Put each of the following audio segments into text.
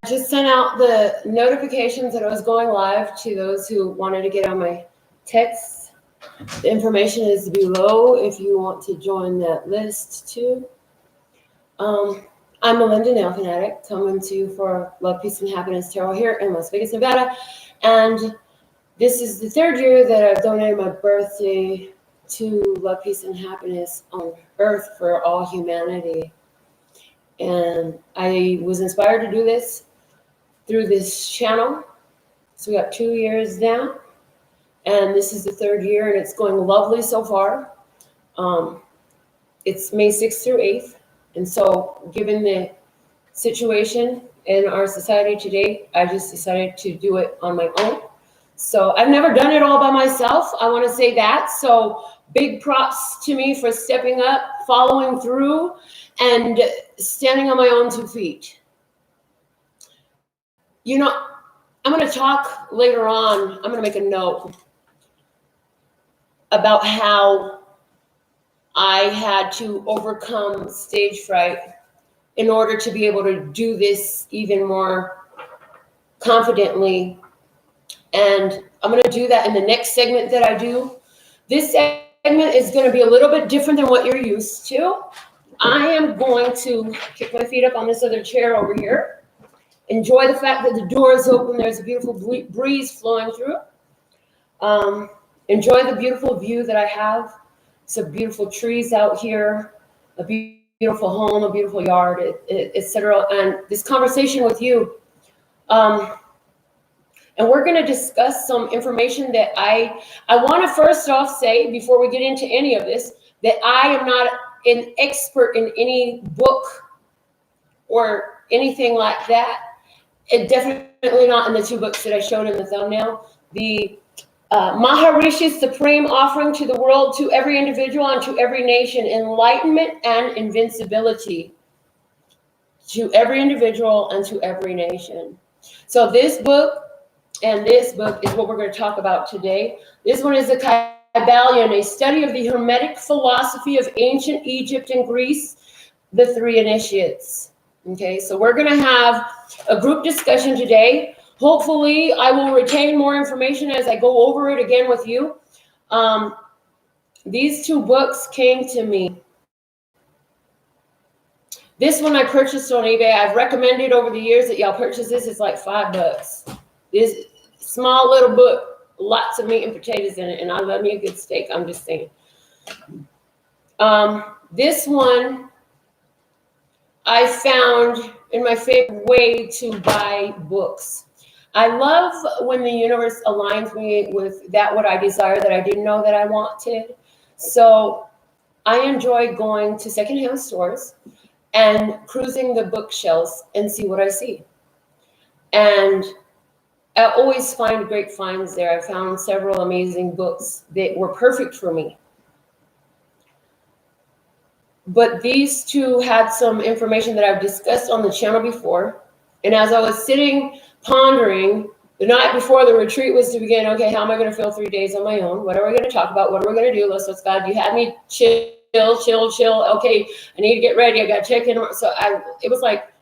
I just sent out the notifications that I was going live to those who wanted to get on my texts. The information is below if you want to join that list too. I'm Melinda NailFanatic, coming to you for Love, Peace, and Happiness Tarot here in Las Vegas, Nevada. And this is the third year that I've donated my birthday to Love, Peace, and Happiness on Earth for all humanity. And I was inspired to do this through this channel. So we got 2 years now. And this is the third year, and it's going lovely so far. It's May 6th through 8th. And so given the situation in our society today, I just decided to do it on my own. So I've never done it all by myself. I want to say that. So big props to me for stepping up, following through, and standing on my own 2 feet. You know, I'm going to talk later on. I'm going to make a note about how I had to overcome stage fright in order to be able to do this even more confidently. And I'm going to do that in the next segment that I do. This segment is going to be a little bit different than what you're used to. I am going to kick my feet up on this other chair over here. Enjoy the fact that the door is open. There's a beautiful breeze flowing through. Enjoy the beautiful view that I have. Some beautiful trees out here, a beautiful home, a beautiful yard, etc. And this conversation with you. And we're going to discuss some information that I want to first off say, before we get into any of this, that I am not an expert in any book or anything like that. And definitely not in the 2 books that I showed in the thumbnail. The Maharishi's Supreme Offering to the World, to every individual and to every nation, Enlightenment and Invincibility. To every individual and to every nation. So this book and this book is what we're going to talk about today. This one is the Kybalion, a study of the Hermetic philosophy of ancient Egypt and Greece, the 3 initiates. Okay, so we're going to have a group discussion today. Hopefully, I will retain more information as I go over it again with you. These 2 books came to me. This one I purchased on eBay. I've recommended over the years that y'all purchase this. It's like $5. This small little book, lots of meat and potatoes in it, and I love me a good steak. I'm just saying. This one I found in my favorite way to buy books. I love when the universe aligns me with that what I desire that I didn't know that I wanted. So I enjoy going to secondhand stores and cruising the bookshelves and see what I see. And I always find great finds there. I found several amazing books that were perfect for me. But these 2 had some information that I've discussed on the channel before. And as I was sitting pondering the night before the retreat was to begin, okay, how am I going to feel 3 days on my own? What are we going to talk about? What are we going to do? Let's God, you had me chill. Okay, I need to get ready. I got to check in. So it was like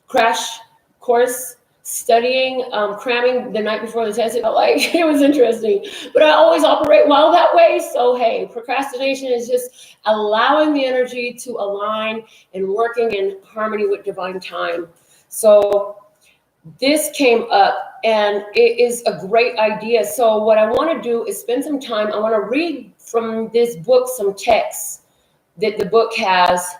crash course studying, cramming the night before the test. It felt like it was interesting, but I always operate well that way. So, hey, procrastination is just allowing the energy to align and working in harmony with divine time. So this came up and it is a great idea. So what I want to do is spend some time. I want to read from this book some texts that the book has,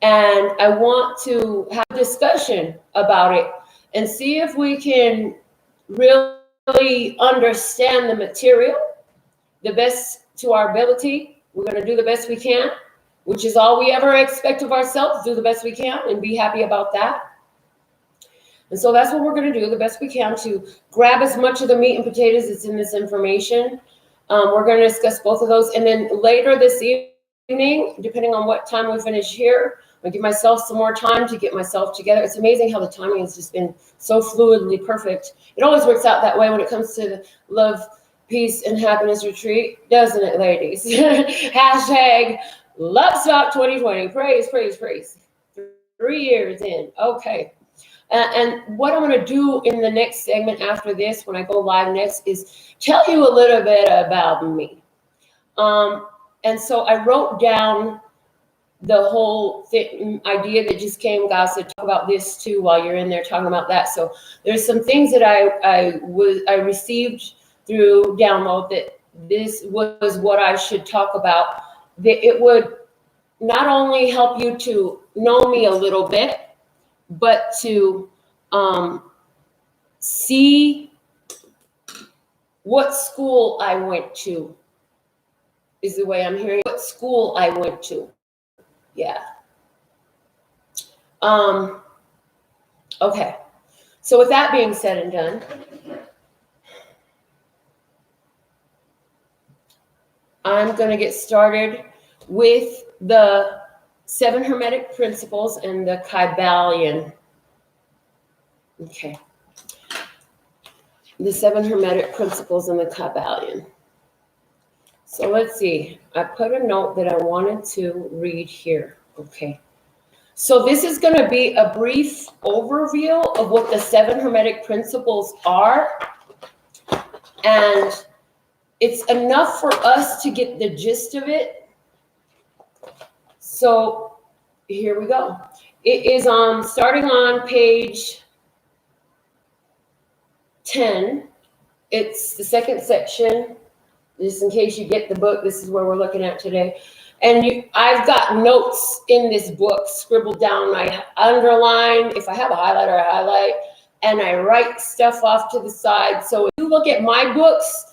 and I want to have a discussion about it and see if we can really understand the material the best to our ability. We're going to do the best we can, which is all we ever expect of ourselves. Do the best we can and be happy about that. And so that's what we're going to do, the best we can to grab as much of the meat and potatoes that's in this information. We're going to discuss both of those. And then later this evening, depending on what time we finish here, I'll give myself some more time to get myself together. It's amazing how the timing has just been so fluidly perfect. It always works out that way when it comes to the Love, Peace, and Happiness Retreat, doesn't it, ladies? Hashtag Love Stock 2020. Praise, praise, praise. 3 years in. Okay. And what I'm going to do in the next segment after this, when I go live next, is tell you a little bit about me. And so I wrote down the whole idea that just came. God said, talk about this too while you're in there talking about that. So there's some things that I received through download that this was what I should talk about. That it would not only help you to know me a little bit, but to see what school I went to, is the way I'm hearing. What school I went to. Yeah. Okay. So with that being said and done, I'm going to get started with the 7 Hermetic principles and the Kybalion. Okay. The 7 Hermetic principles and the Kybalion. So let's see. I put a note that I wanted to read here. Okay. So this is going to be a brief overview of what the 7 Hermetic principles are. And it's enough for us to get the gist of it. So here we go. It is starting on page 10. It's the second section. Just in case you get the book, this is where we're looking at today. And I've got notes in this book scribbled down. I underline. If I have a highlighter, I highlight. And I write stuff off to the side. So if you look at my books,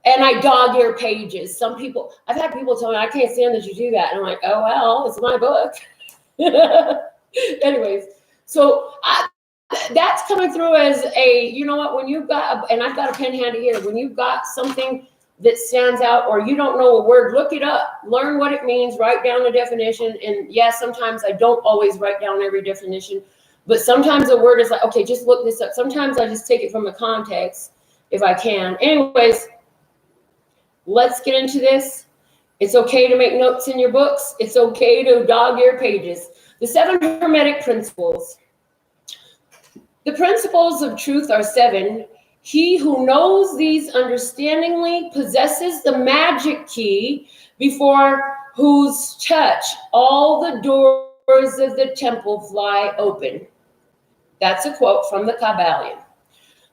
and I dog ear pages. Some people, I've had people tell me, I can't stand that you do that. And I'm like, oh, well, it's my book. Anyways, so that's coming through as a, you know what, when you've got, and I've got a pen handy here, when you've got something that stands out or you don't know a word, look it up, learn what it means, write down the definition. And yes, sometimes I don't always write down every definition, but sometimes a word is like, okay, just look this up. Sometimes I just take it from the context if I can. Anyways, let's get into this. It's okay to make notes in your books. It's okay to dog ear pages. The 7 Hermetic principles. The principles of truth are 7. He who knows these understandingly possesses the magic key before whose touch all the doors of the temple fly open. That's a quote from the Kybalion.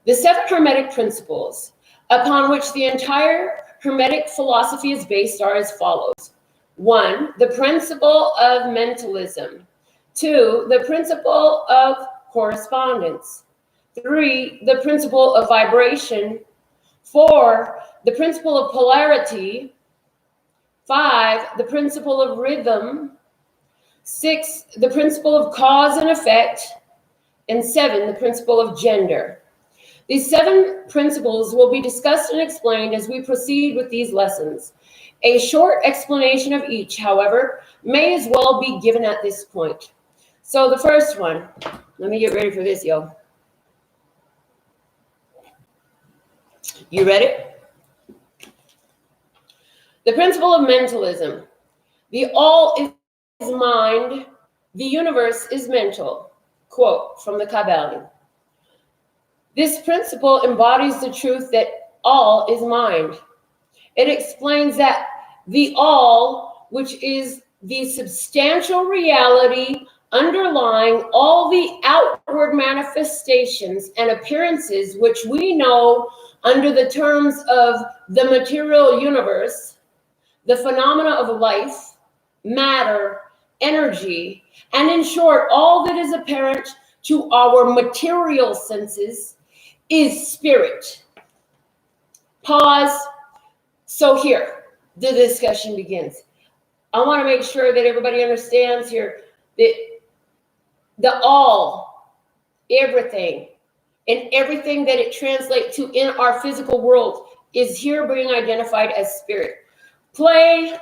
The 7 Hermetic principles upon which the entire Hermetic philosophy is based are as follows. 1, the principle of mentalism. 2, the principle of correspondence. 3, the principle of vibration. 4, the principle of polarity. 5, the principle of rhythm. 6, the principle of cause and effect. And 7, the principle of gender. These 7 principles will be discussed and explained as we proceed with these lessons. A short explanation of each, however, may as well be given at this point. So the first one, let me get ready for this, yo. You ready? The principle of mentalism. The all is mind, the universe is mental. Quote from the Kybalion. This principle embodies the truth that all is mind. It explains that the all, which is the substantial reality underlying all the outward manifestations and appearances which we know under the terms of the material universe, the phenomena of life, matter, energy, and in short, all that is apparent to our material senses is spirit. Pause. So here, the discussion begins. I want to make sure that everybody understands here that the all, everything, and everything that it translates to in our physical world is here being identified as spirit. Play,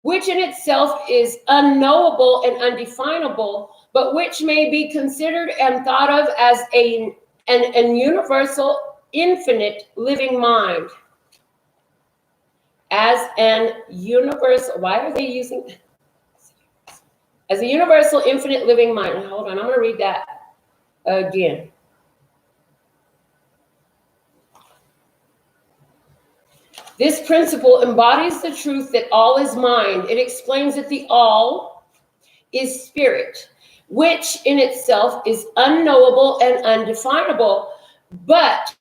which in itself is unknowable and undefinable, but which may be considered and thought of as an universal, infinite living mind. As an universal, why are they using? As a universal, infinite living mind. Hold on, I'm going to read that. again. This principle embodies the truth that all is mind. It explains that the all is spirit, which in itself is unknowable and undefinable, but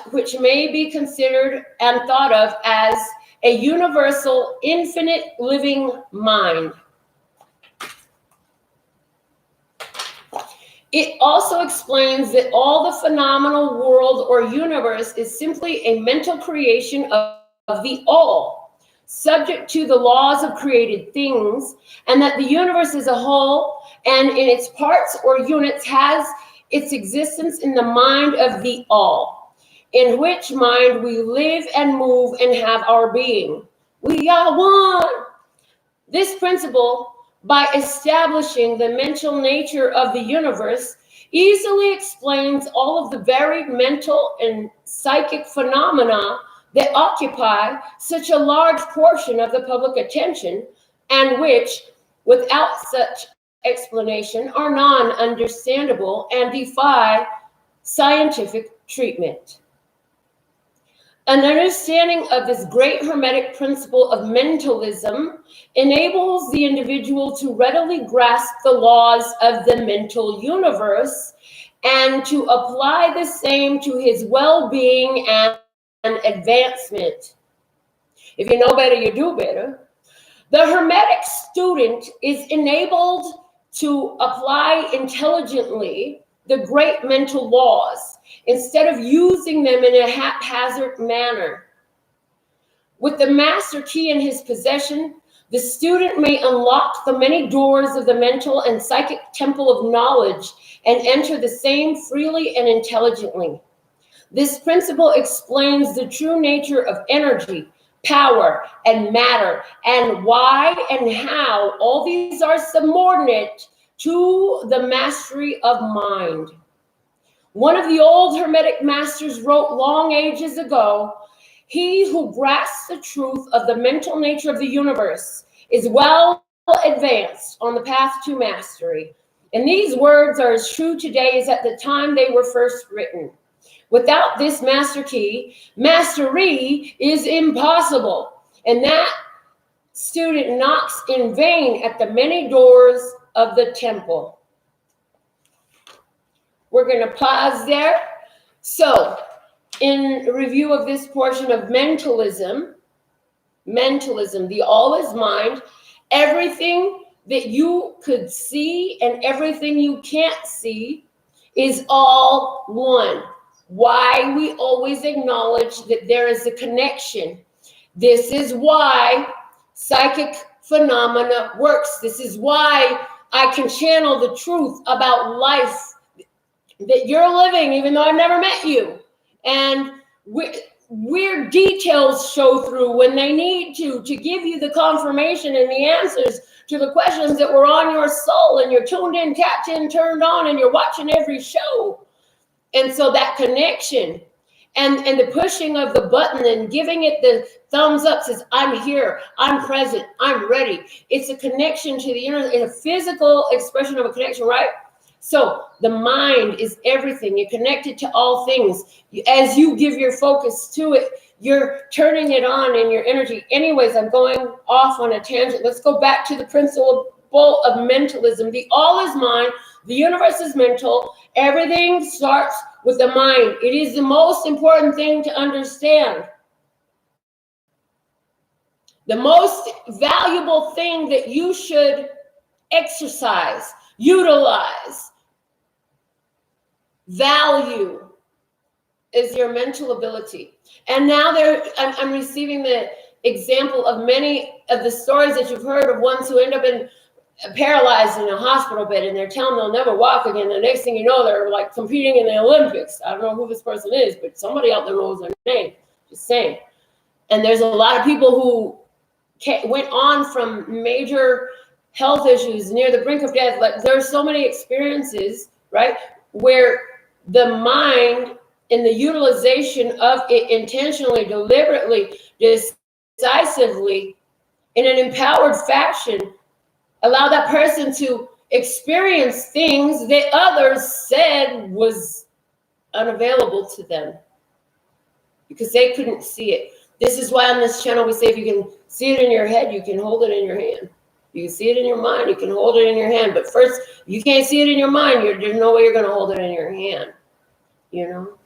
which may be considered and thought of as a universal, infinite living mind. It also explains that all the phenomenal world or universe is simply a mental creation of the all, subject to the laws of created things, and that the universe as a whole and in its parts or units has its existence in the mind of the all, in which mind we live and move and have our being. We are one. This principle, by establishing the mental nature of the universe, easily explains all of the varied mental and psychic phenomena that occupy such a large portion of the public attention, and which, without such explanation, are non-understandable and defy scientific treatment. An understanding of this great Hermetic principle of mentalism enables the individual to readily grasp the laws of the mental universe and to apply the same to his well-being and advancement. If you know better, you do better. The Hermetic student is enabled to apply intelligently the great mental laws instead of using them in a haphazard manner. With the master key in his possession, the student may unlock the many doors of the mental and psychic temple of knowledge and enter the same freely and intelligently. This principle explains the true nature of energy, power, and matter, and why and how all these are subordinate to the mastery of mind. One of the old Hermetic masters wrote long ages ago, "He who grasps the truth of the mental nature of the universe is well advanced on the path to mastery." And these words are as true today as at the time they were first written. Without this master key, mastery is impossible. And that student knocks in vain at the many doors of the temple. We're going to pause there. So, in review of this portion of mentalism, the all is mind, everything that you could see and everything you can't see is all one. Why we always acknowledge that there is a connection. This is why psychic phenomena works. This is why I can channel the truth about life that you're living, even though I've never met you. And weird details show through when they need to give you the confirmation and the answers to the questions that were on your soul, and you're tuned in, tapped in, turned on, and you're watching every show. And so that connection and the pushing of the button and giving it the thumbs up says, I'm here, I'm present, I'm ready. It's a connection to the inner, it's a physical expression of a connection, right? So the mind is everything. You're connected to all things. As you give your focus to it, you're turning it on in your energy. Anyways, I'm going off on a tangent. Let's go back to the principle of mentalism. The all is mind. The universe is mental. Everything starts with the mind. It is the most important thing to understand. The most valuable thing that you should exercise, utilize, value is your mental ability. And now I'm receiving the example of many of the stories that you've heard of ones who end up paralyzed in a hospital bed, and they're telling them they'll never walk again. The next thing you know, they're like competing in the Olympics. I don't know who this person is, but somebody out there knows their name. Just saying. And there's a lot of people who went on from major health issues near the brink of death. Like, there's so many experiences, right, where the mind and the utilization of it intentionally, deliberately, decisively, in an empowered fashion, allow that person to experience things that others said was unavailable to them because they couldn't see it. This is why on this channel we say if you can see it in your head, you can hold it in your hand. You can see it in your mind, you can hold it in your hand. But first, you can't see it in your mind. There's no way you're going to hold it in your hand, you know?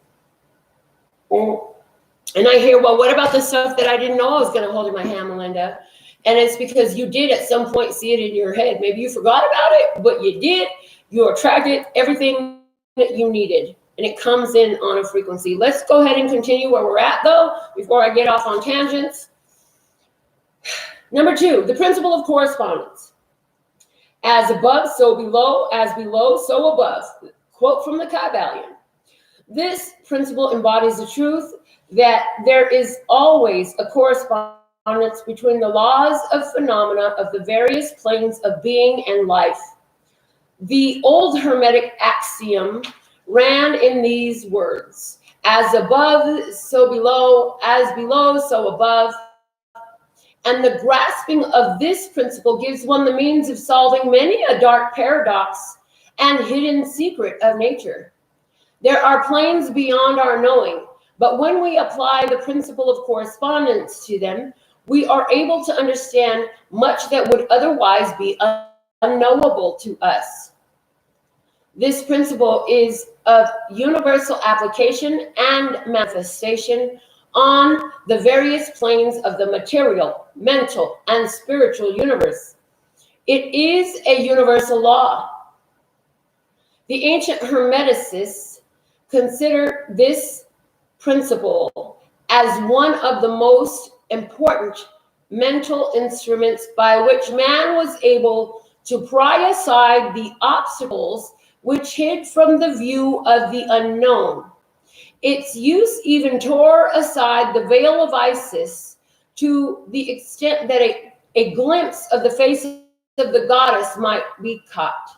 And I hear, well, what about the stuff that I didn't know I was going to hold in my hand, Melinda? And it's because you did at some point see it in your head. Maybe you forgot about it, but you did. You attracted everything that you needed. And it comes in on a frequency. Let's go ahead and continue where we're at, though, before I get off on tangents. Number 2, the principle of correspondence. As above, so below. As below, so above. Quote from the Kybalion. This principle embodies the truth that there is always a correspondence between the laws of phenomena of the various planes of being and life. The old Hermetic axiom ran in these words: as above, so below, as below, so above. And the grasping of this principle gives one the means of solving many a dark paradox and hidden secret of nature. There are planes beyond our knowing, but when we apply the principle of correspondence to them, we are able to understand much that would otherwise be unknowable to us. This principle is of universal application and manifestation on the various planes of the material, mental, and spiritual universe. It is a universal law. The ancient Hermeticists consider this principle as one of the most important mental instruments by which man was able to pry aside the obstacles which hid from the view of the unknown. Its use even tore aside the veil of Isis to the extent that a glimpse of the face of the goddess might be caught.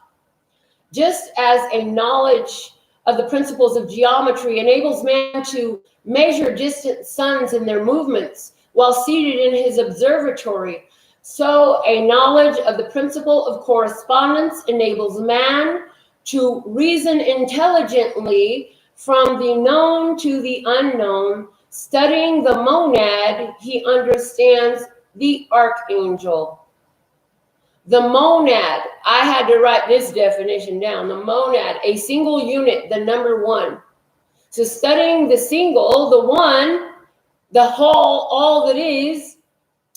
Just as a knowledge of the principles of geometry enables man to measure distant suns and their movements while seated in his observatory, so a knowledge of the principle of correspondence enables man to reason intelligently from the known to the unknown. Studying the monad, he understands the archangel. The monad, I had to write this definition down. The monad, a single unit, the number one. So studying the single, the one, the whole, all that is,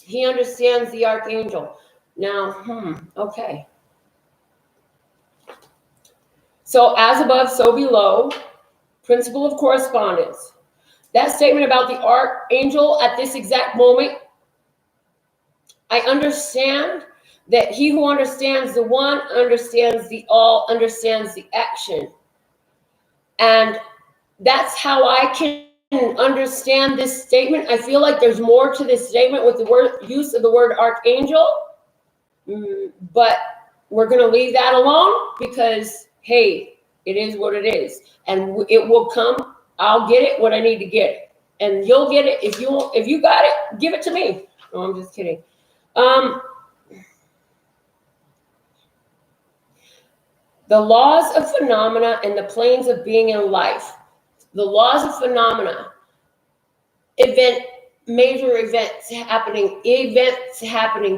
he understands the archangel. Now, okay. So as above, so below. Principle of correspondence. That statement about the archangel at this exact moment, I understand that he who understands the one understands the all, understands the action. And that's how I can understand this statement. I feel like there's more to this statement with the use of the word archangel, but we're going to leave that alone because, hey, it is what it is, and it will come. I'll get it when I need to get it, and you'll get it if you got it. Give it to me. No, I'm just kidding. The laws of phenomena and the planes of being in life. The laws of phenomena. Major events happening,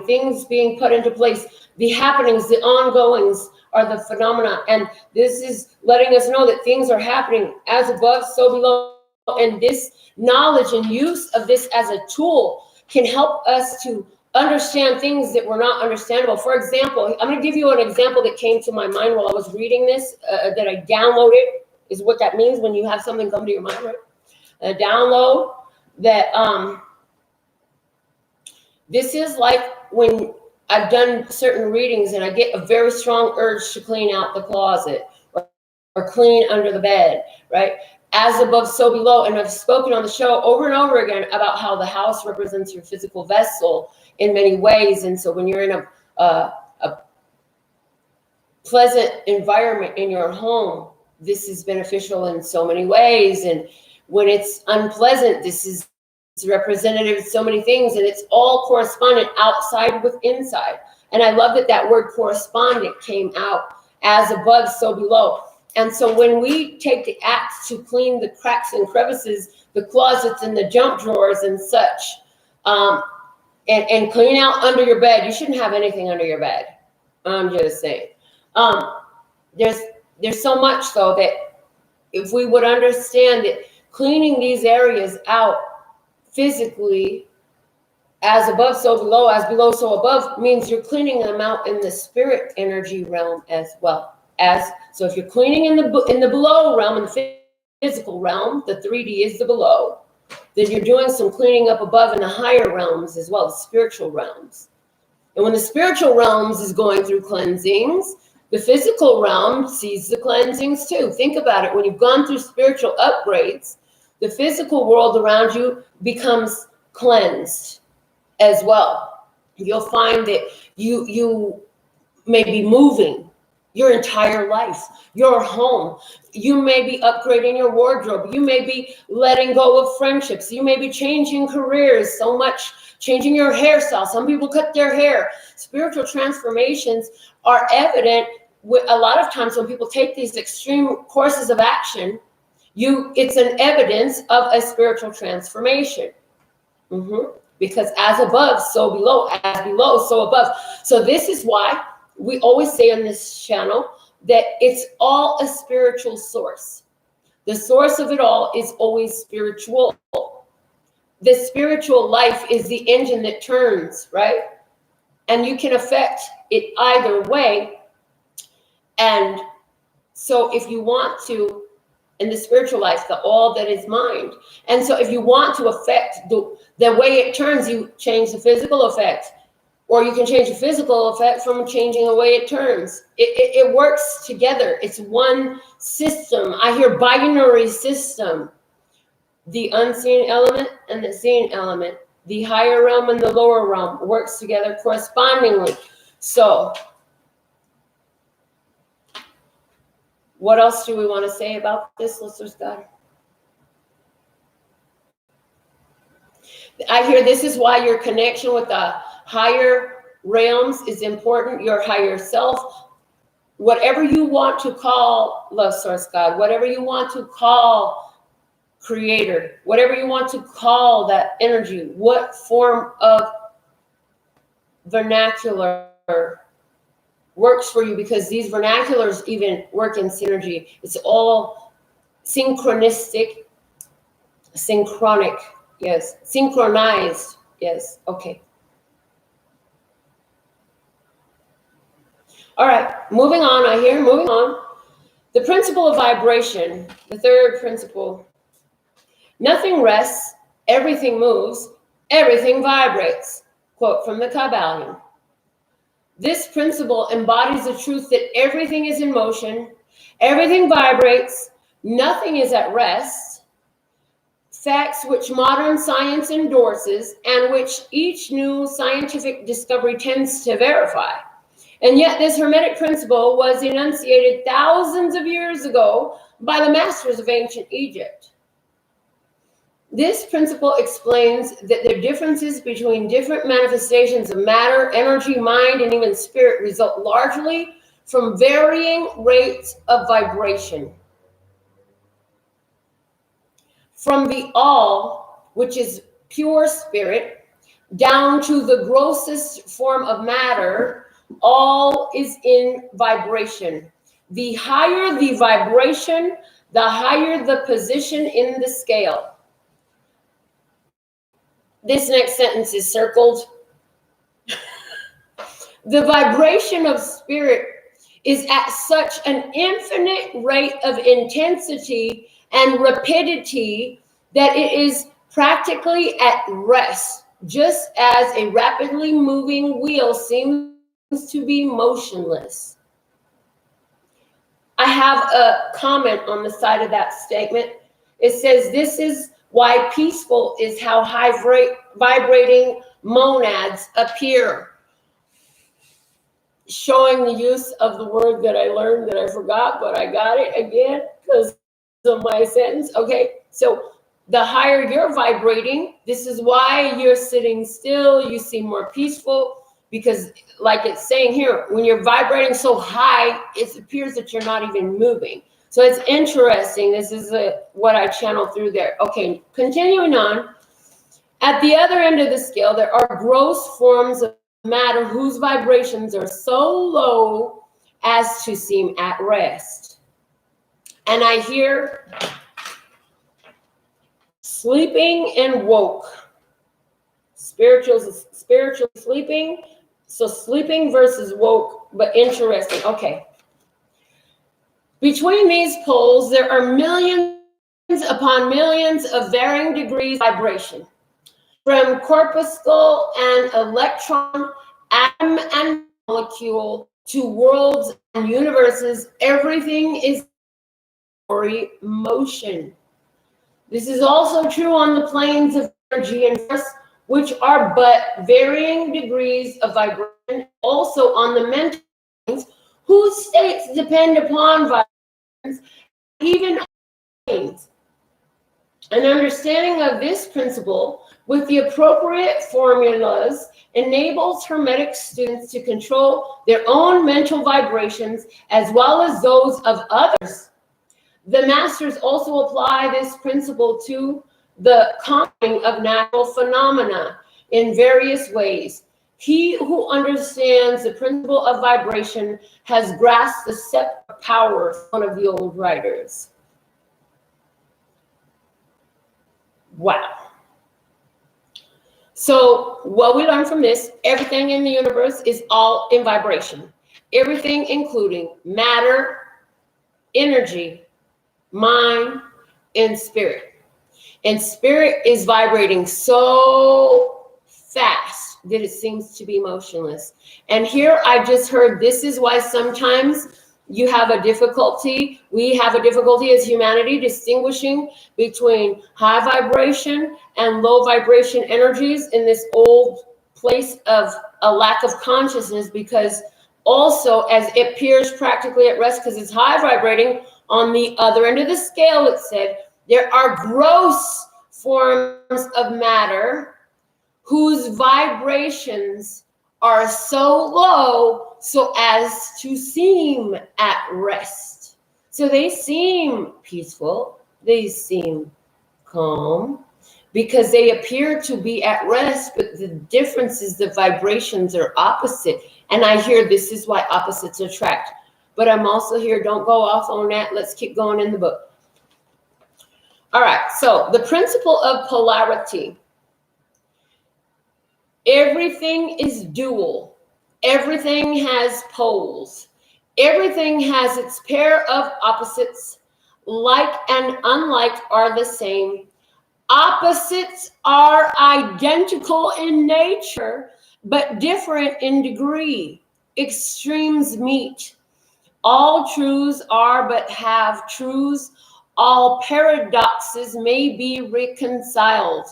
things being put into place. The happenings, the ongoings are the phenomena. And this is letting us know that things are happening as above, so below. And this knowledge and use of this as a tool can help us to understand things that were not understandable. For example, I'm going to give you an example that came to my mind while I was reading this, that I downloaded, is what that means when you have something come to your mind, right? A download that, this is like when I've done certain readings and I get a very strong urge to clean out the closet or clean under the bed, right? As above, so below. And I've spoken on the show over and over again about how the house represents your physical vessel in many ways. And so when you're in a pleasant environment in your home, this is beneficial in so many ways. And when it's unpleasant, this is representative of so many things, and it's all correspondent outside with inside. And I love that that word correspondent came out, as above, so below. And so when we take the axe to clean the cracks and crevices, the closets and the junk drawers and such, and clean out under your bed, you shouldn't have anything under your bed. I'm just saying. There's so much though that if we would understand that cleaning these areas out physically, as above, so below, as below, so above, means you're cleaning them out in the spirit energy realm as well. So if you're cleaning in the below realm, in the physical realm, the 3D is the below, then you're doing some cleaning up above in the higher realms as well, the spiritual realms. And when the spiritual realms is going through cleansings, the physical realm sees the cleansings too. Think about it. When you've gone through spiritual upgrades, the physical world around you becomes cleansed as well. You'll find that you may be moving your entire life, your home. You may be upgrading your wardrobe. You may be letting go of friendships. You may be changing careers so much, changing your hairstyle. Some people cut their hair. Spiritual transformations are evident a lot of times when people take these extreme courses of action. It's an evidence of a spiritual transformation. Because as above, so below, as below, so above. So this is why we always say on this channel that it's all a spiritual source. The source of it all is always spiritual. The spiritual life is the engine that turns, right? And you can affect it either way. And so if you want to, in the spiritual life, the all that is mind. And so if you want to affect the way it turns, you change the physical effect. Or you can change the physical effect from changing the way it turns. It works together. It's one system. I hear binary system. The unseen element and the seen element. The higher realm and the lower realm works together correspondingly. So what else do we want to say about this, listeners? God, I hear this is why your connection with the higher realms is important, your higher self. Whatever you want to call love source God, whatever you want to call creator, whatever you want to call that energy, what form of vernacular works for you, because these vernaculars even work in synergy. It's all synchronistic, synchronic, yes, synchronized, yes, okay. All right, moving on, moving on. The principle of vibration, the third principle. Nothing rests, everything moves, everything vibrates. Quote from the Kybalion. This principle embodies the truth that everything is in motion, everything vibrates, nothing is at rest, facts which modern science endorses and which each new scientific discovery tends to verify. And yet this Hermetic principle was enunciated thousands of years ago by the masters of ancient Egypt. This principle explains that the differences between different manifestations of matter, energy, mind, and even spirit result largely from varying rates of vibration. From the all, which is pure spirit, down to the grossest form of matter, all is in vibration. The higher the vibration, the higher the position in the scale. This next sentence is circled. The vibration of spirit is at such an infinite rate of intensity and rapidity that it is practically at rest, just as a rapidly moving wheel seems to be motionless. I have a comment on the side of that statement. It says, this is why peaceful is how vibrating monads appear. Showing the use of the word that I learned that I forgot, but I got it again because of my sentence. Okay, so the higher you're vibrating, this is why you're sitting still, you seem more peaceful, because like it's saying here, when you're vibrating so high, it appears that you're not even moving. So it's interesting. This is what I channeled through there. Okay, continuing on. At the other end of the scale, there are gross forms of matter whose vibrations are so low as to seem at rest. And I hear sleeping and woke. Spiritual sleeping. So sleeping versus woke, but interesting. Okay. Between these poles, there are millions upon millions of varying degrees of vibration. From corpuscle and electron, atom and molecule, to worlds and universes, everything is motion. This is also true on the planes of energy and force, which are but varying degrees of vibration, also on the mental planes, whose states depend upon vibrations, even planes. An understanding of this principle with the appropriate formulas enables Hermetic students to control their own mental vibrations as well as those of others. The masters also apply this principle to the calming of natural phenomena in various ways. He who understands the principle of vibration has grasped the separate power, one of the old writers. Wow. So what we learn from this, everything in the universe is all in vibration. Everything including matter, energy, mind, and spirit. And spirit is vibrating so fast that it seems to be motionless. And here I just heard, this is why sometimes you have a difficulty, we have a difficulty as humanity distinguishing between high vibration and low vibration energies in this old place of a lack of consciousness, because also as it appears practically at rest because it's high vibrating, on the other end of the scale, it said, there are gross forms of matter whose vibrations are so low so as to seem at rest. So they seem peaceful, they seem calm, because they appear to be at rest, but the difference is the vibrations are opposite. And I hear this is why opposites attract. But I'm also here, don't go off on that. Let's keep going in the book. All right, so the principle of polarity. Everything is dual. Everything has poles. Everything has its pair of opposites. Like and unlike are the same. Opposites are identical in nature, but different in degree. Extremes meet. All truths are but half truths. All paradoxes may be reconciled.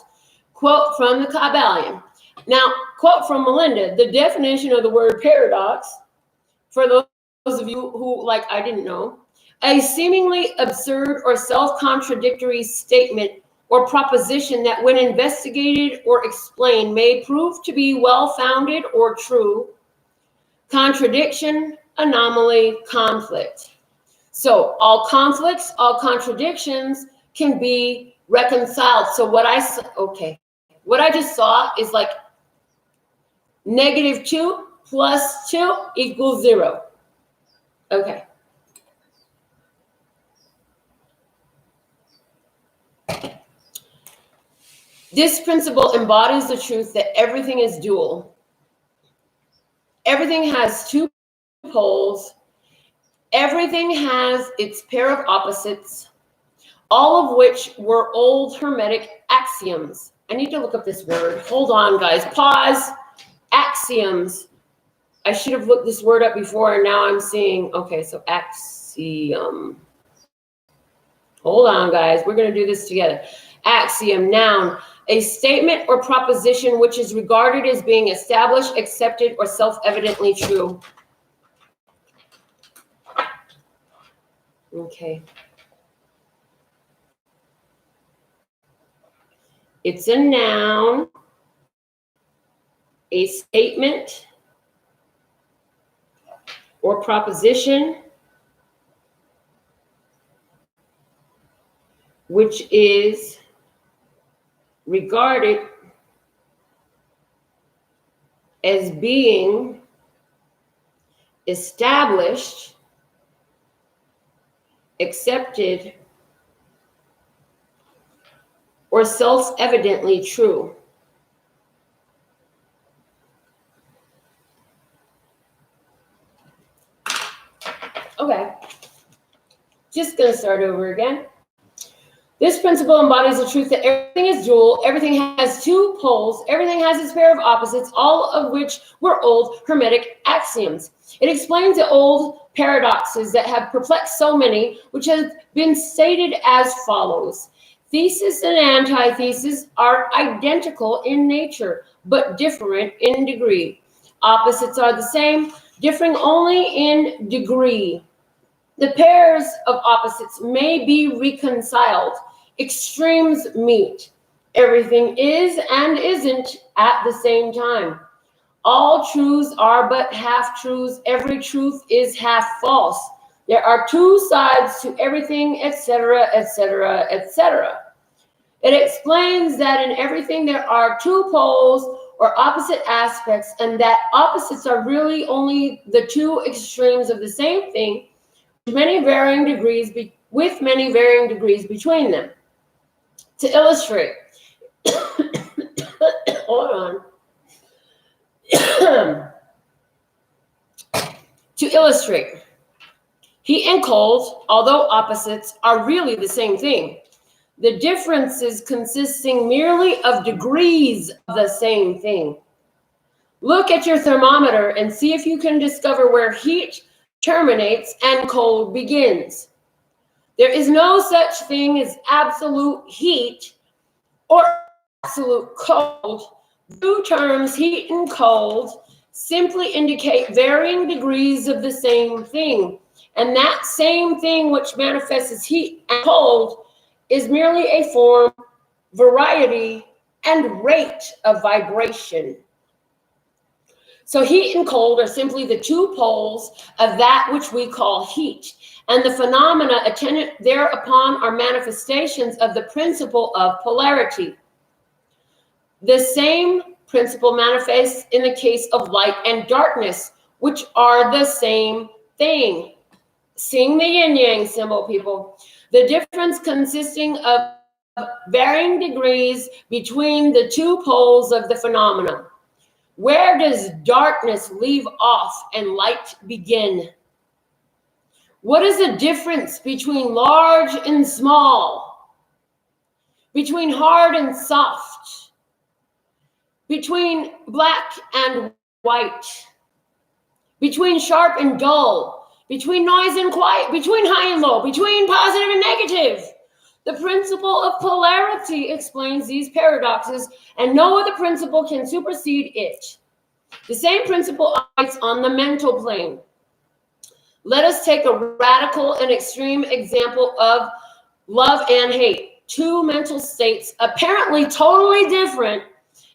Quote from the Kybalion. Now, quote from Melinda, the definition of the word paradox, for those of you who, like, I didn't know, a seemingly absurd or self-contradictory statement or proposition that when investigated or explained may prove to be well-founded or true. Contradiction, anomaly, conflict. So all conflicts, all contradictions can be reconciled. So what I just saw is like -2 + 2 = 0. Okay. This principle embodies the truth that everything is dual. Everything has two poles. Everything has its pair of opposites, all of which were old Hermetic axioms. I need to look up this word. Hold on, guys. Pause. Axioms. I should have looked this word up before, and now I'm seeing, okay, so axiom. Hold on, guys. We're going to do this together. Axiom, noun, a statement or proposition which is regarded as being established, accepted, or self-evidently true. Okay. It's a noun, a statement, or proposition, which is regarded as being established, accepted, or self-evidently true. Okay, just gonna start over again. This principle embodies the truth that everything is dual, everything has two poles, everything has its pair of opposites, all of which were old Hermetic axioms. It explains the old paradoxes that have perplexed so many, which have been stated as follows. Thesis and antithesis are identical in nature, but different in degree. Opposites are the same, differing only in degree. The pairs of opposites may be reconciled. Extremes meet. Everything is and isn't at the same time. All truths are but half-truths. Every truth is half false. There are two sides to everything, etc., etc., etc. It explains that in everything there are two poles or opposite aspects, and that opposites are really only the two extremes of the same thing, with many varying degrees between them. To illustrate, hold on. To illustrate, heat and cold, although opposites, are really the same thing. The differences consisting merely of degrees of the same thing. Look at your thermometer and see if you can discover where heat terminates and cold begins. There is no such thing as absolute heat or absolute cold. Two terms, heat and cold, simply indicate varying degrees of the same thing. And that same thing which manifests as heat and cold is merely a form, variety, and rate of vibration. So heat and cold are simply the two poles of that which we call heat, and the phenomena attendant thereupon are manifestations of the principle of polarity. The same principle manifests in the case of light and darkness, which are the same thing. Seeing the yin-yang symbol, people. The difference consisting of varying degrees between the two poles of the phenomena. Where does darkness leave off and light begin? What is the difference between large and small? Between hard and soft? Between black and white? Between sharp and dull? Between noise and quiet? Between high and low? Between positive and negative? The principle of polarity explains these paradoxes, and no other principle can supersede it. The same principle operates on the mental plane. Let us take a radical and extreme example of love and hate. Two mental states, apparently totally different,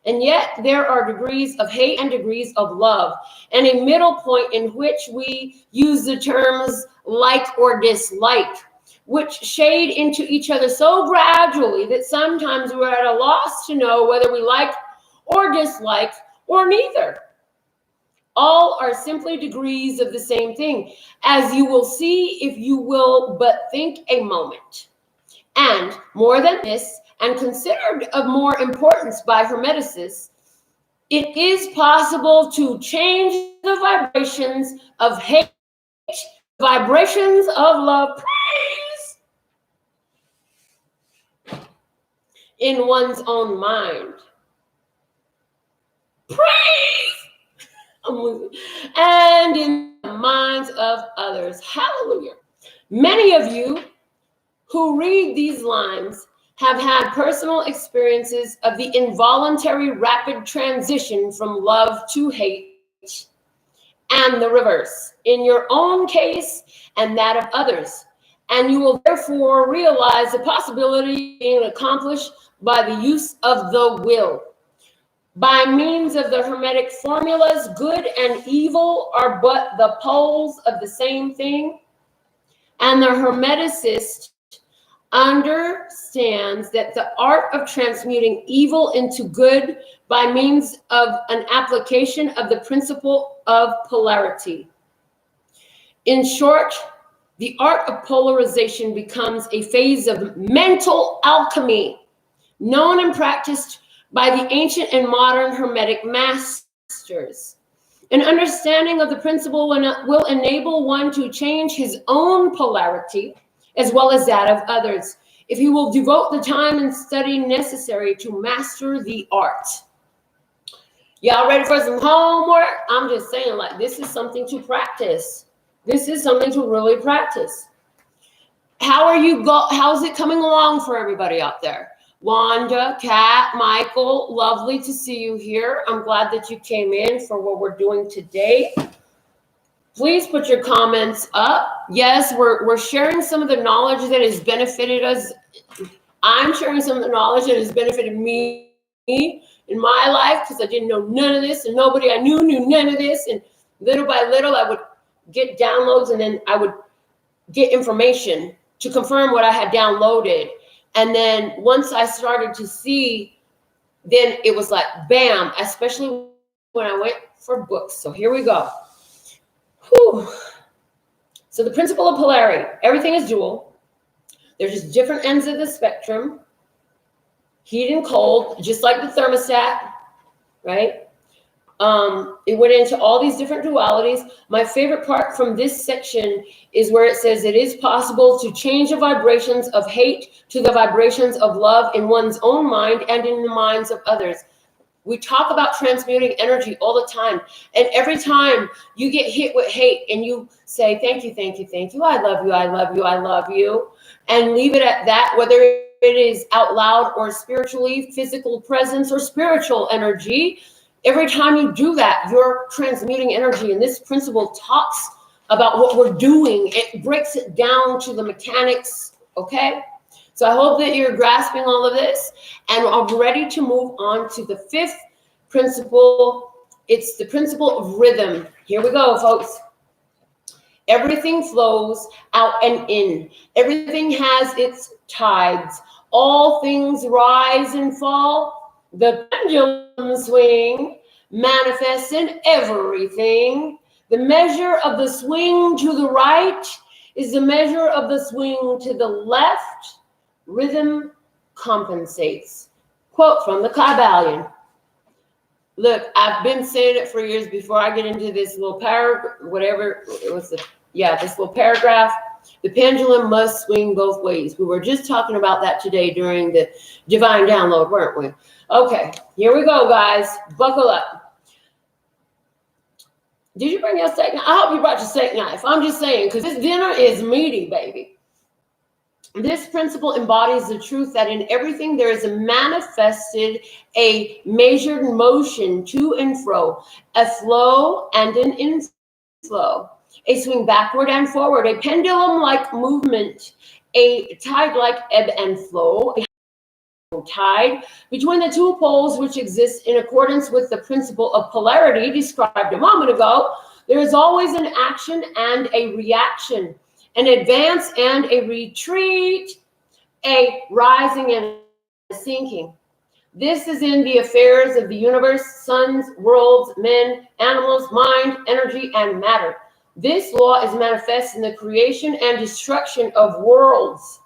and yet there are degrees of hate and degrees of love, and a middle point in which we use the terms like or dislike, which shade into each other so gradually that sometimes we're at a loss to know whether we like or dislike or neither. All are simply degrees of the same thing, as you will see if you will but think a moment. And more than this, and considered of more importance by Hermeticists, it is possible to change the vibrations of hate, vibrations of love, praise, in one's own mind. Praise! And in the minds of others. Hallelujah. Many of you who read these lines have had personal experiences of the involuntary rapid transition from love to hate and the reverse in your own case and that of others. And you will therefore realize the possibility being accomplished by the use of the will. By means of the Hermetic formulas, good and evil are but the poles of the same thing. And the Hermeticist understands that the art of transmuting evil into good by means of an application of the principle of polarity. In short, the art of polarization becomes a phase of mental alchemy, known and practiced by the ancient and modern Hermetic masters. An understanding of the principle will enable one to change his own polarity as well as that of others, if he will devote the time and study necessary to master the art. Y'all ready for some homework? I'm just saying, like, this is something to practice. This is something to really practice. How's it coming along for everybody out there? Wanda, Kat, Michael, lovely to see you here. I'm glad that you came in for what we're doing today. Please put your comments up. Yes, we're sharing some of the knowledge that has benefited us. I'm sharing some of the knowledge that has benefited me in my life, because I didn't know none of this, and nobody I knew none of this. And little by little, I would get downloads, and then I would get information to confirm what I had downloaded. And then once I started to see, then it was like, bam, especially when I went for books. So here we go. Whew. So the principle of polarity, everything is dual. There's just different ends of the spectrum, heat and cold, just like the thermostat, right? It went into all these different dualities. My favorite part from this section is where it says it is possible to change the vibrations of hate to the vibrations of love in one's own mind and in the minds of others. We talk about transmuting energy all the time. And every time you get hit with hate and you say, thank you, thank you, thank you, I love you, I love you, I love you, and leave it at that, whether it is out loud or spiritually, physical presence or spiritual energy, every time you do that, you're transmuting energy. And this principle talks about what we're doing. It breaks it down to the mechanics, okay? So I hope that you're grasping all of this. And I'm ready to move on to the fifth principle. It's the principle of rhythm. Here we go, folks. Everything flows out and in. Everything has its tides. All things rise and fall. The pendulum swing manifests in everything. The measure of the swing to the right is the measure of the swing to the left. Rhythm compensates. Quote from the Kybalion. Look, I've been saying it for years before I get into this little paragraph, whatever it was, this little paragraph. The pendulum must swing both ways. We were just talking about that today during the divine download, weren't we? Okay, here we go, guys. Buckle up. Did you bring your steak knife? I hope you brought your steak knife. I'm just saying, because this dinner is meaty, baby. This principle embodies the truth that in everything there is a manifested, a measured motion to and fro, a flow and an inflow, a swing backward and forward, a pendulum-like movement, a tide-like ebb and flow, a tide between the two poles which exist in accordance with the principle of polarity described a moment ago. There is always an action and a reaction, an advance and a retreat, a rising and a sinking. This is in the affairs of the universe, suns, worlds, men, animals, mind, energy, and matter. This law is manifest in the creation and destruction of worlds,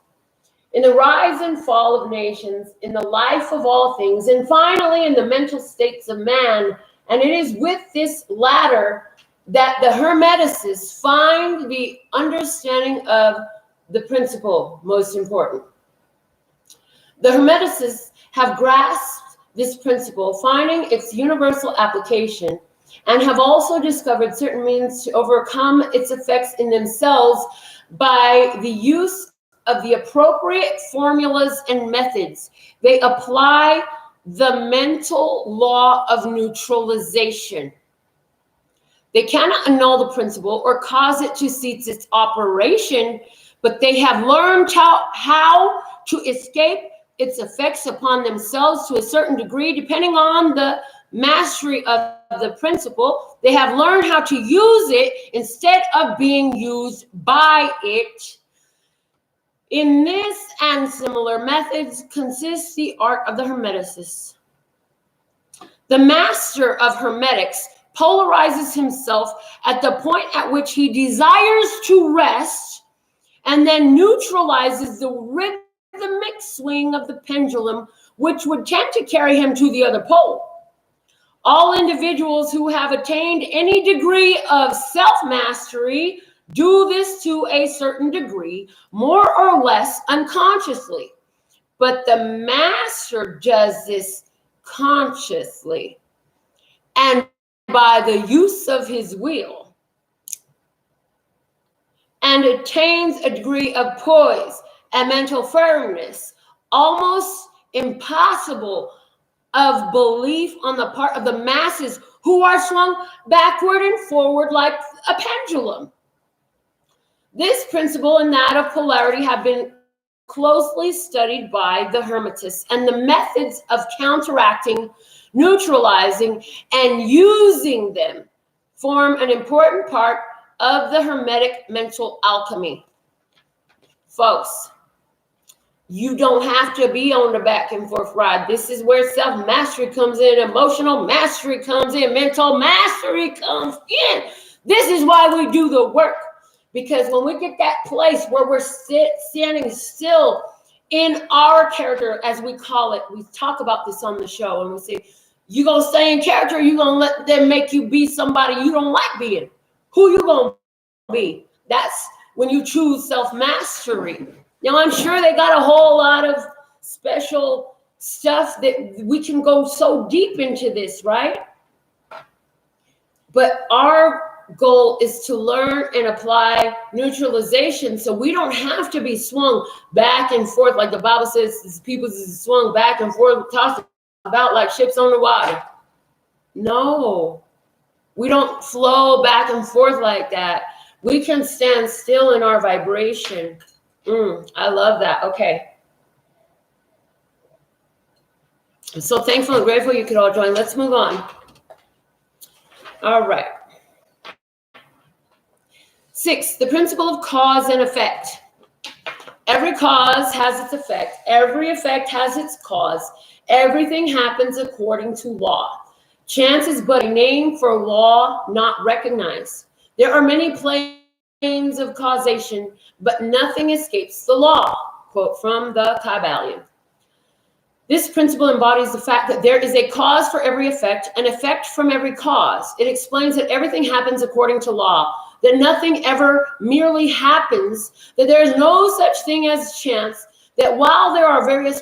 in the rise and fall of nations, in the life of all things, and finally in the mental states of man. And it is with this latter that the Hermeticists find the understanding of the principle most important. The Hermeticists have grasped this principle, finding its universal application, and have also discovered certain means to overcome its effects in themselves by the use of the appropriate formulas and methods. They apply the mental law of neutralization. They cannot annul the principle or cause it to cease its operation, but they have learned how to escape its effects upon themselves to a certain degree, depending on the mastery of the principle. They have learned how to use it instead of being used by it. In this and similar methods consists the art of the Hermeticist. The master of Hermetics polarizes himself at the point at which he desires to rest, and then neutralizes the rhythmic swing of the pendulum, which would tend to carry him to the other pole. All individuals who have attained any degree of self-mastery do this to a certain degree, more or less unconsciously. But the master does this consciously and by the use of his will, and attains a degree of poise and mental firmness almost impossible of belief on the part of the masses, who are swung backward and forward like a pendulum. This principle and that of polarity have been closely studied by the Hermetists, and the methods of counteracting, neutralizing, and using them form an important part of the Hermetic mental alchemy. Folks, you don't have to be on the back and forth ride. This is where self-mastery comes in, emotional mastery comes in, mental mastery comes in. This is why we do the work. Because when we get that place where we're standing still in our character, as we call it, we talk about this on the show, and we say, you gonna stay in character, or you gonna let them make you be somebody you don't like being? Who you gonna be? That's when you choose self-mastery. Now, I'm sure they got a whole lot of special stuff that we can go so deep into this, right? But our goal is to learn and apply neutralization, so we don't have to be swung back and forth like the Bible says. People is swung back and forth, tossed about like ships on the water. No, we don't flow back and forth like that. We can stand still in our vibration. I love that. Okay. I'm so thankful and grateful you could all join. Let's move on. All right. 6, the principle of cause and effect. Every cause has its effect. Every effect has its cause. Everything happens according to law. Chance is but a name for law not recognized. There are many planes of causation, but nothing escapes the law. Quote from the Kybalion. This principle embodies the fact that there is a cause for every effect, an effect from every cause. It explains that everything happens according to law, that nothing ever merely happens, that there is no such thing as chance, that while there are various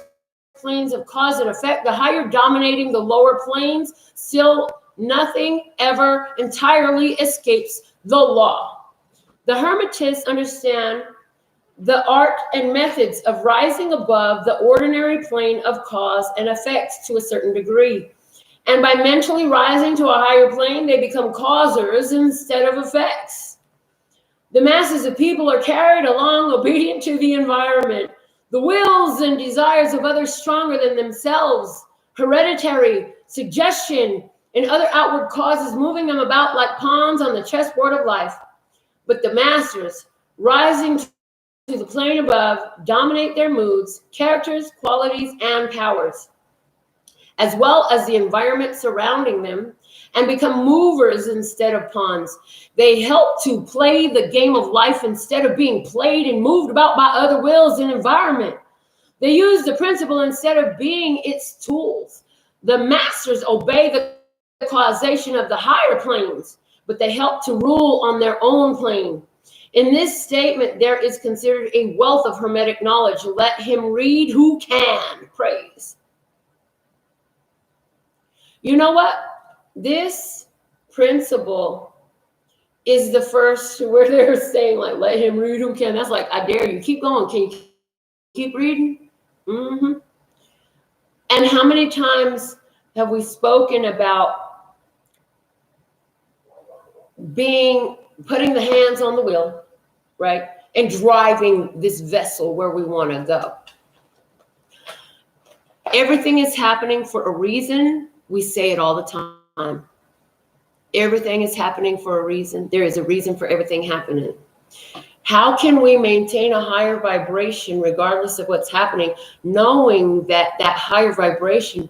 planes of cause and effect, the higher dominating the lower planes, still nothing ever entirely escapes the law. The Hermetists understand the art and methods of rising above the ordinary plane of cause and effect to a certain degree. And by mentally rising to a higher plane, they become causers instead of effects. The masses of people are carried along obedient to the environment, the wills and desires of others stronger than themselves, hereditary, suggestion, and other outward causes moving them about like pawns on the chessboard of life. But the masters, rising to the plane above, dominate their moods, characters, qualities, and powers, as well as the environment surrounding them, and become movers instead of pawns. They help to play the game of life instead of being played and moved about by other wills and environment. They use the principle instead of being its tools. The masters obey the causation of the higher planes, but they help to rule on their own plane. In this statement, there is considered a wealth of Hermetic knowledge. Let him read who can. Praise. You know what? This principle is the first where they're saying, like, let him read who can. That's like, I dare you. Keep going. Can you keep reading? And how many times have we spoken about putting the hands on the wheel, right? And driving this vessel where we want to go. everything is happening for a reason. We say it all the time. Everything is happening for a reason. There is a reason for everything happening. How can we maintain a higher vibration regardless of what's happening, knowing that that higher vibration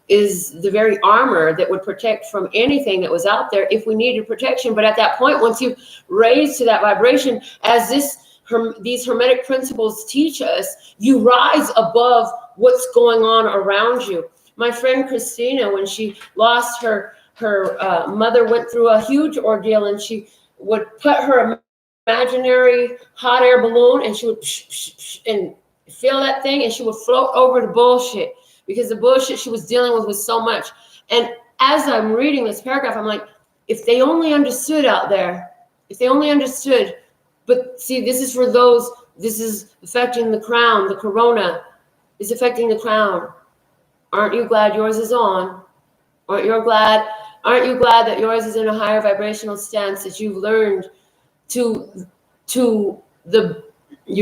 is the very armor that would protect from anything that was out there if we needed protection? But at that point, once you raise to that vibration, as these Hermetic principles teach us, you rise above what's going on around you. My friend Christina, when she lost her mother, went through a huge ordeal, and she would put her imaginary hot air balloon, and she would and feel that thing, and she would float over the bullshit, because the bullshit she was dealing with was so much. And as I'm reading this paragraph, I'm like, if they only understood out there, if they only understood. But see, this is for those, this is affecting the crown. The corona is affecting the crown. Aren't you glad yours is on? Aren't you glad that yours is in a higher vibrational stance, that you've learned you're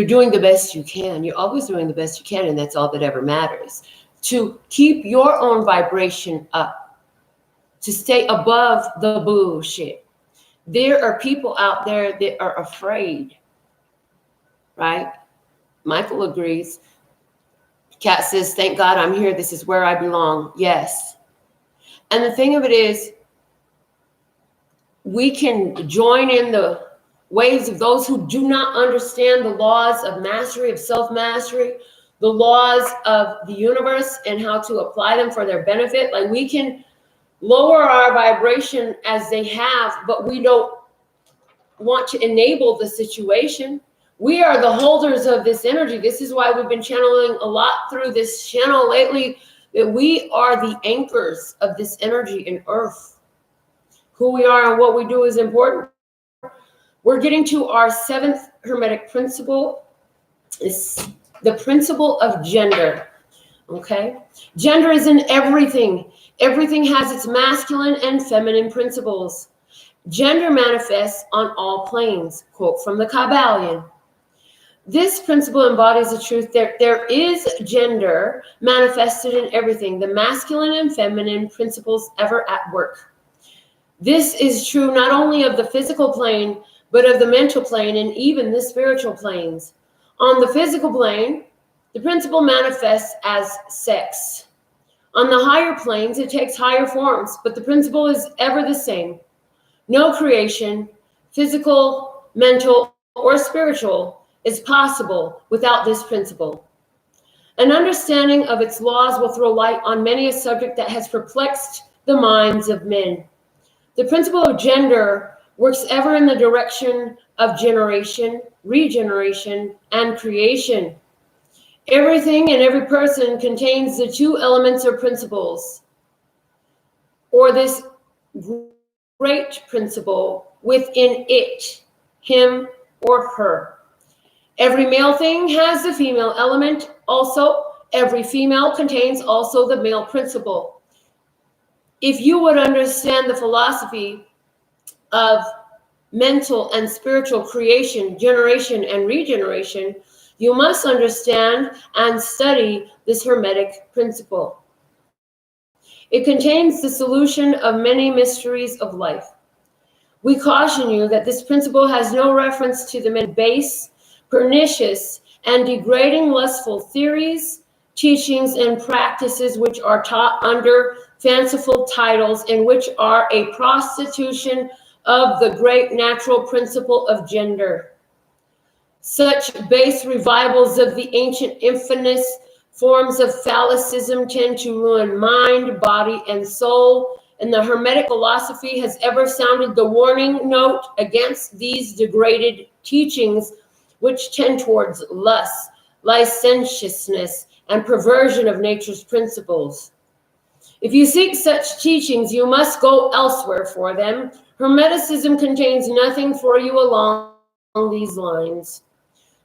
doing the best you can. You're always doing the best you can, and that's all that ever matters. To keep your own vibration up, to stay above the bullshit. There are people out there that are afraid, right? Michael agrees. Kat says, thank God I'm here. This is where I belong. Yes. And the thing of it is, we can join in the waves of those who do not understand the laws of mastery, of self-mastery, the laws of the universe, and how to apply them for their benefit. Like, we can lower our vibration as they have, but we don't want to enable the situation. We are the holders of this energy. This is why we've been channeling a lot through this channel lately, that we are the anchors of this energy in Earth. Who we are and what we do is important. We're getting to our 7th Hermetic principle. It's the principle of gender. Okay? Gender is in everything. Everything has its masculine and feminine principles. Gender manifests on all planes. Quote from the Kybalion. This principle embodies the truth that there is gender manifested in everything, the masculine and feminine principles ever at work. This is true not only of the physical plane, but of the mental plane and even the spiritual planes. On the physical plane, the principle manifests as sex. On the higher planes, it takes higher forms, but the principle is ever the same. No creation, physical, mental, or spiritual, is possible without this principle. An understanding of its laws will throw light on many a subject that has perplexed the minds of men. The principle of gender works ever in the direction of generation, regeneration, and creation. Everything and every person contains the 2 elements or principles, or this great principle within it, him or her. Every male thing has the female element. Also, every female contains also the male principle. If you would understand the philosophy of mental and spiritual creation, generation, and regeneration, you must understand and study this Hermetic principle. It contains the solution of many mysteries of life. We caution you that this principle has no reference to the many base, pernicious, and degrading lustful theories, teachings, and practices which are taught under fanciful titles, and which are a prostitution of the great natural principle of gender. Such base revivals of the ancient infamous forms of phallicism tend to ruin mind, body, and soul, and the Hermetic philosophy has ever sounded the warning note against these degraded teachings, which tend towards lust, licentiousness, and perversion of nature's principles. If you seek such teachings, you must go elsewhere for them. Hermeticism contains nothing for you along these lines.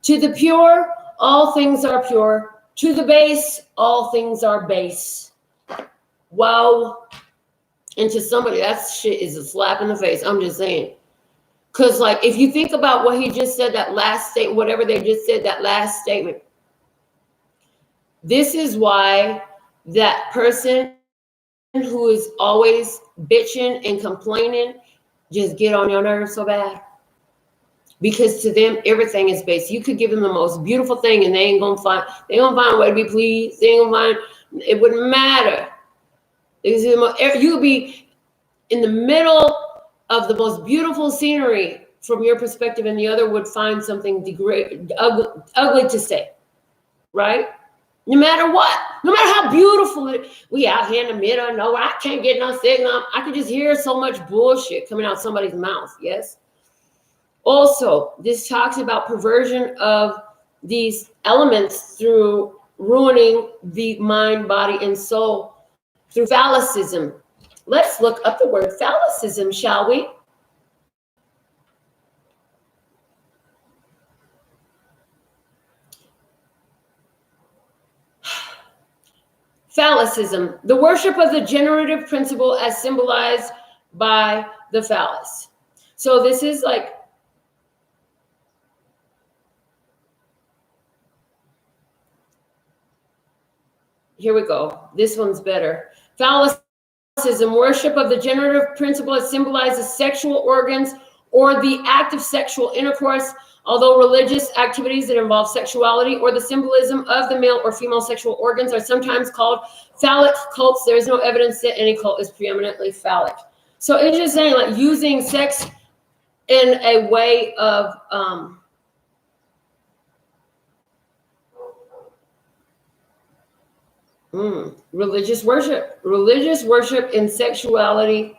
To the pure, all things are pure. To the base, all things are base. Wow. And to somebody, that shit is a slap in the face. I'm just saying. Because, like, if you think about what he just said, that last statement, whatever they just said, that last statement, this is why that person who is always bitching and complaining just get on your nerves so bad. Because to them, everything is based. You could give them the most beautiful thing and they ain't gonna find a way to be pleased. They ain't gonna find, it wouldn't matter. You'll be in the middle of the most beautiful scenery from your perspective, and the other would find something ugly to say, right? No matter what, no matter how beautiful we out here in the middle, no, I can't get no signal. I can just hear so much bullshit coming out somebody's mouth, yes? Also, this talks about perversion of these elements through ruining the mind, body, and soul through phallicism. Let's look up the word phallicism, shall we? Phallicism, the worship of the generative principle as symbolized by the phallus. So this is like, here we go. This one's better. Phallicism, worship of the generative principle as symbolizes sexual organs or the act of sexual intercourse, although religious activities that involve sexuality or the symbolism of the male or female sexual organs are sometimes called phallic cults. There is no evidence that any cult is preeminently phallic. So it's just saying, like, using sex in a way of religious worship in sexuality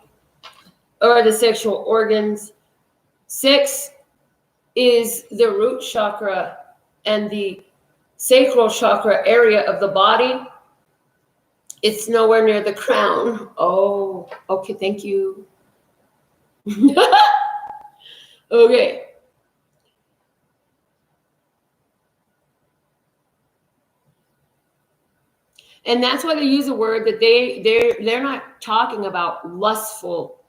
or the sexual organs. Sex is the root chakra and the sacral chakra area of the body. It's nowhere near the crown. Oh, okay, thank you. Okay. And that's why they use a word that they're not talking about lustful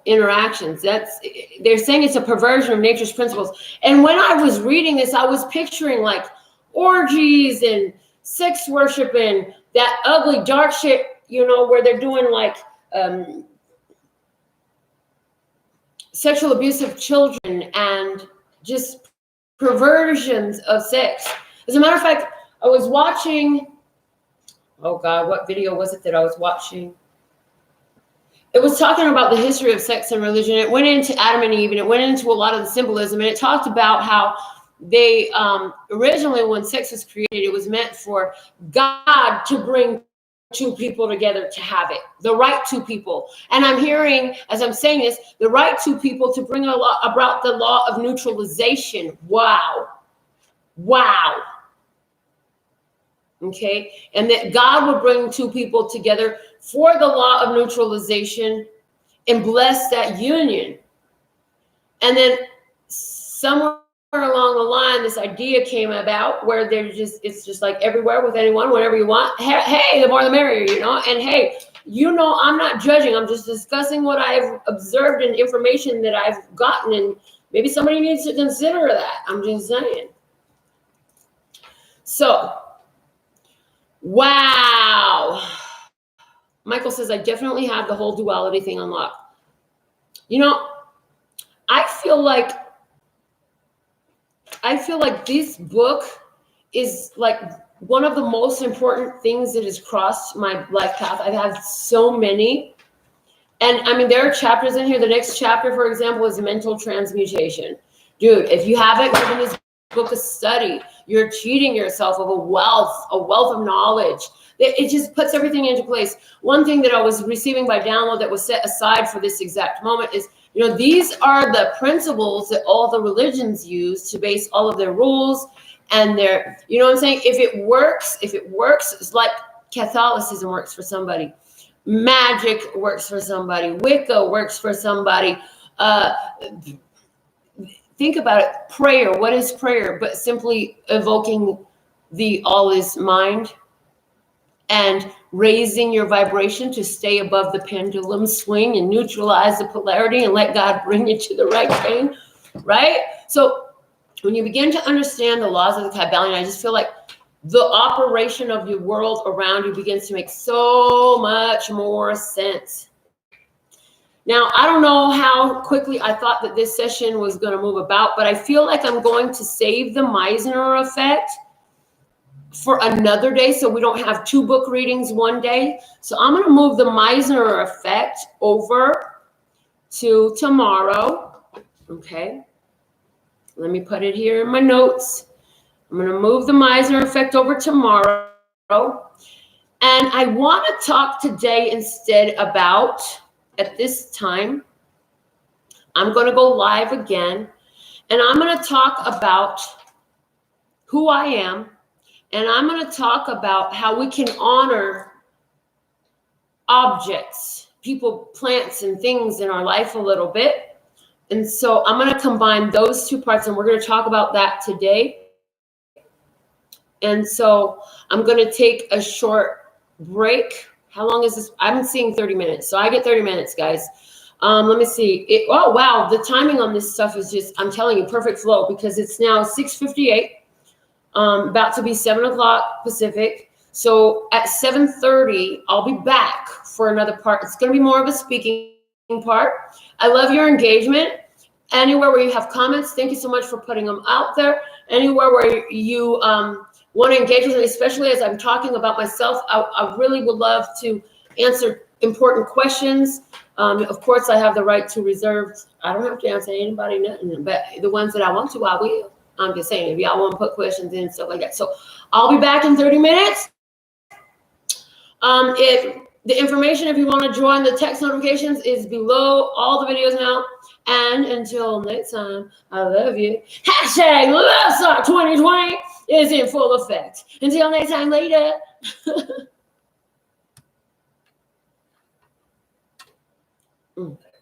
interactions. They're saying it's a perversion of nature's principles. And when I was reading this, I was picturing like orgies and sex worship and that ugly dark shit, you know, where they're doing like sexual abuse of children and just perversions of sex. As a matter of fact, I was watching, oh God, what video was it that I was watching? It was talking about the history of sex and religion. It went into Adam and Eve, and it went into a lot of the symbolism, and it talked about how they originally, when sex was created, it was meant for God to bring two people together to have it, the right two people. And I'm hearing, as I'm saying this, the right two people to bring about the law of neutralization. Wow. Okay, and that God would bring two people together for the law of neutralization and bless that union. And then somewhere along the line, this idea came about where it's just like everywhere with anyone, whenever you want. Hey, the more the merrier, you know. And hey, you know, I'm not judging. I'm just discussing what I've observed and information that I've gotten, and maybe somebody needs to consider that. I'm just saying. So. Wow. Michael says, I definitely have the whole duality thing unlocked. You know, I feel like this book is like one of the most important things that has crossed my life path. I've had so many. And I mean, there are chapters in here. The next chapter, for example, is mental transmutation. Dude, if you haven't given this book a study, you're cheating yourself of a wealth of knowledge. It just puts everything into place. One thing that I was receiving by download that was set aside for this exact moment is, you know, these are the principles that all the religions use to base all of their rules and their, you know what I'm saying? If it works, it's like Catholicism works for somebody. Magic works for somebody. Wicca works for somebody. Think about it. Prayer. What is prayer? But simply evoking the all is mind and raising your vibration to stay above the pendulum swing and neutralize the polarity and let God bring you to the right thing, right? So when you begin to understand the laws of the Kybalion, I just feel like the operation of your world around you begins to make so much more sense. Now, I don't know how quickly I thought that this session was going to move about, but I feel like I'm going to save the Meisner effect for another day, so we don't have 2 book readings one day. So I'm going to move the Meisner effect over to tomorrow. Okay. Let me put it here in my notes. I'm going to move the Meisner effect over tomorrow. And I want to talk today instead about, at this time, I'm going to go live again, and I'm going to talk about who I am, and I'm going to talk about how we can honor objects, people, plants, and things in our life a little bit. And so I'm going to combine those 2 parts, and we're going to talk about that today. And so I'm going to take a short break. How long is this? I'm seeing 30 minutes. So I get 30 minutes, guys. Let me see. Oh, wow. The timing on this stuff is just, I'm telling you, perfect flow, because it's now 6:58, about to be 7 o'clock Pacific. So at 7:30, I'll be back for another part. It's going to be more of a speaking part. I love your engagement. Anywhere where you have comments, thank you so much for putting them out there. Anywhere where you want to engage with me, especially as I'm talking about myself, I really would love to answer important questions. Of course, I have the right to reserve. I don't have to answer anybody nothing, but the ones that I want to, I will. I'm just saying, if y'all want to put questions in, stuff like that. So I'll be back in 30 minutes. If the information, if you want to join the text notifications, is below all the videos now. And until next time, I love you. Hashtag LoveSock 2020 is in full effect. Until next time, later. Okay.